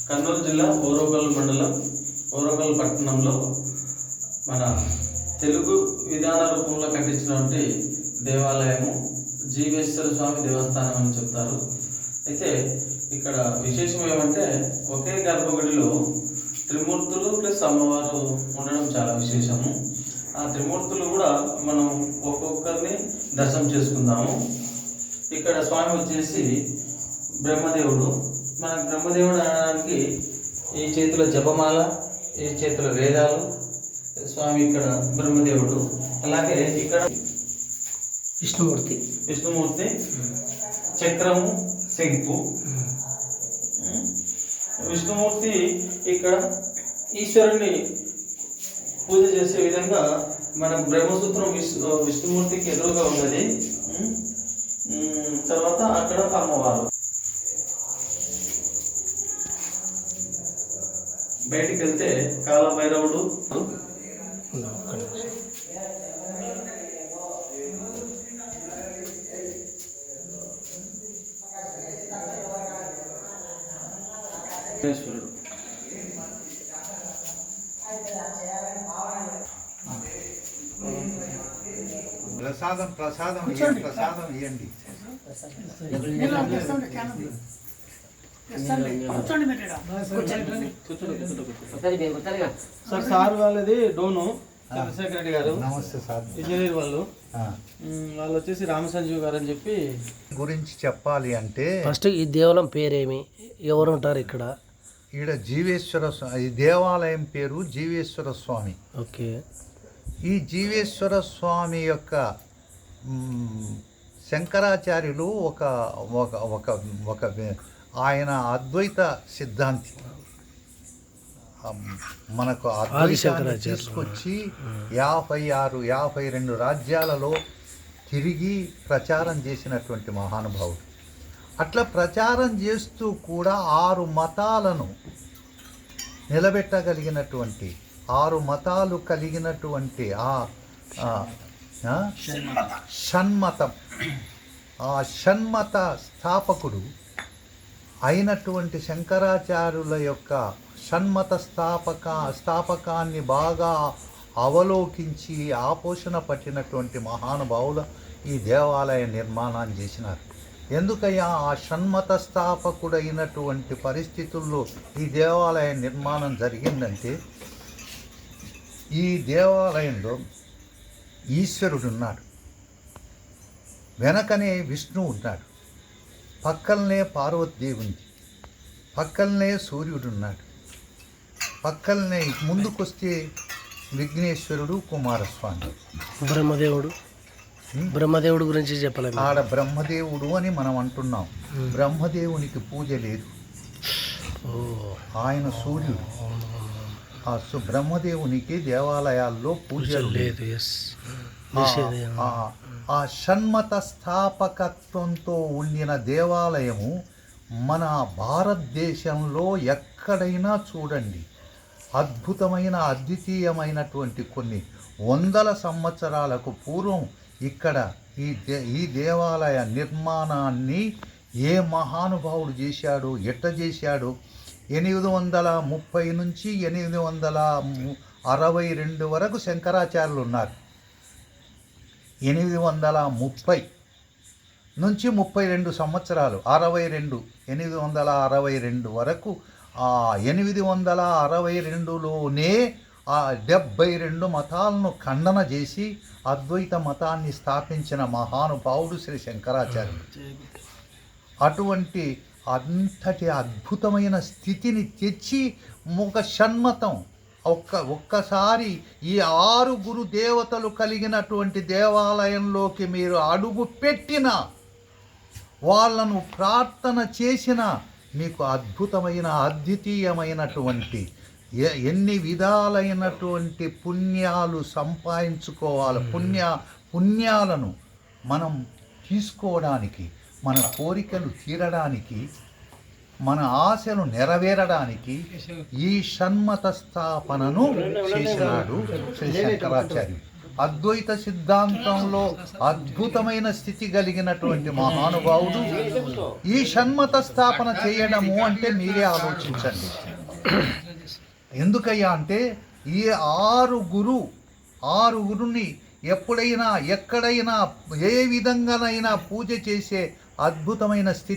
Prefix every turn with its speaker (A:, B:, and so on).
A: కర్నూలు జిల్లా ఓరుగల్ మండలం ఓరుగల్ పట్టణంలో మన తెలుగు విధాన రూపంలో కట్టించినటువంటి దేవాలయము జీవేశ్వర స్వామి దేవస్థానం అని చెప్తారు. అయితే ఇక్కడ విశేషం ఏమంటే ఒకే గర్భగుడిలో త్రిమూర్తులు ప్లస్ అమ్మవారు ఉండడం చాలా విశేషము. ఆ త్రిమూర్తులు కూడా మనం ఒక్కొక్కరిని దర్శనం చేసుకుందాము. ఇక్కడ స్వామి వచ్చేసి బ్రహ్మదేవుడు. మనకు బ్రహ్మదేవుడు అనడానికి ఈ చేతిలో జపమాల, ఈ చేతిలో వేదాలు. స్వామి ఇక్కడ బ్రహ్మదేవుడు. అలాగే ఇక్కడ విష్ణుమూర్తి చక్రము, శంకు. విష్ణుమూర్తి ఇక్కడ ఈశ్వరుని పూజ చేసే విధంగా మన బ్రహ్మసూత్రం విష్ణుమూర్తికి ఎదురుగా ఉన్నది. తర్వాత అక్కడ అమ్మవారు. బయటికి వెళ్తే కాలభైరవుడు, ఈశ్వరుడు.
B: ప్రసాదం ఇవ్వండి.
A: సార్ వాళ్ళది డోను చంద్రశేఖర్ రెడ్డి గారు.
B: నమస్తే సార్.
A: ఇంజనీర్ వాళ్ళు వచ్చేసి రామసంజీవ్ గారు అని చెప్పి
B: గురించి చెప్పాలి అంటే
C: ఫస్ట్ ఈ దేవాలయం పేరేమి, ఎవరు ఉంటారు ఇక్కడ?
B: ఈడ జీవేశ్వర ఈ దేవాలయం పేరు జీవేశ్వర స్వామి.
C: ఓకే.
B: ఈ జీవేశ్వర స్వామి యొక్క శంకరాచార్యులు ఒక ఒక ఒక ఒక ఆయన అద్వైత సిద్ధాంతి. మనకు అద్వైతాన్ని తీసుకొచ్చి 52 రాజ్యాలలో తిరిగి ప్రచారం చేసినటువంటి మహానుభావుడు. అట్లా ప్రచారం చేస్తూ కూడా 6 మతాలను నిలబెట్టగలిగినటువంటి 6 మతాలు కలిగినటువంటి షణ్మతం, ఆ షణ్మత స్థాపకుడు అయినటువంటి శంకరాచార్యుల యొక్క షణ్మత స్థాపకాన్ని బాగా అవలోకించి ఆపోషణ పట్టినటువంటి మహానుభావులు ఈ దేవాలయ నిర్మాణాన్ని చేసినారు. ఎందుకయ్యా ఆ షణ్మత స్థాపకుడైనటువంటి పరిస్థితుల్లో ఈ దేవాలయ నిర్మాణం జరిగిందంటే, ఈ దేవాలయంలో ఈశ్వరుడు ఉన్నాడు, వెనకనే విష్ణువు ఉన్నాడు, పక్కలనే పార్వతీదేవి ఉంది, పక్కలనే సూర్యుడు ఉన్నాడు, పక్కలనే ముందుకొస్తే విఘ్నేశ్వరుడు, కుమారస్వామి,
C: బ్రహ్మదేవుడు గురించి చెప్పలేదు.
B: ఆడ బ్రహ్మదేవుడు అని మనం అంటున్నాం. బ్రహ్మదేవునికి పూజ లేదు, ఆయన సూర్యుడు. ఆ బ్రహ్మదేవునికి దేవాలయాల్లో పూజ లేదు. ఆ షణ్మత స్థాపకత్వంతో ఉండిన దేవాలయము మన భారతదేశంలో ఎక్కడైనా చూడండి. అద్భుతమైన అద్వితీయమైనటువంటి కొన్ని వందల సంవత్సరాలకు పూర్వం ఇక్కడ ఈ దేవాలయ నిర్మాణాన్ని ఏ మహానుభావుడు చేశాడు, ఎట్ట చేశాడు? 830 నుంచి 862 వరకు శంకరాచార్యులు ఉన్నారు. 830 నుంచి 32 సంవత్సరాలు, 862 వరకు. ఆ 862లోనే ఆ 72 మతాలను ఖండన చేసి అద్వైత మతాన్ని స్థాపించిన మహానుభావుడు శ్రీ శంకరాచార్యులు. అటువంటి అంతటి అద్భుతమైన స్థితిని తెచ్చి ఒక షణ్మతం ఒక్కసారి ఈ 6 దేవతలు కలిగినటువంటి దేవాలయంలోకి మీరు అడుగు పెట్టినా, వాళ్ళను ప్రార్థన చేసినా మీకు అద్భుతమైన అద్వితీయమైనటువంటి ఎన్ని విధాలైనటువంటి పుణ్యాలు సంపాదించుకోవాలి. పుణ్యాలను మనం తీసుకోవడానికి, మన కోరికలు తీరడానికి, మన ఆశలు నెరవేరడానికి ఈ షణ్మత స్థాపనను చేసినాడు శ్రీ శంకరాచార్యులు. అద్వైత సిద్ధాంతంలో అద్భుతమైన స్థితి కలిగినటువంటి మహానుభావుడు. ఈ షణ్మత స్థాపన చేయడము అంటే మీరే ఆలోచించండి. ఎందుకయ్యా అంటే ఈ ఆరుగురుని ఎప్పుడైనా ఎక్కడైనా ఏ విధంగానైనా పూజ చేసే అద్భుతమైన స్థితి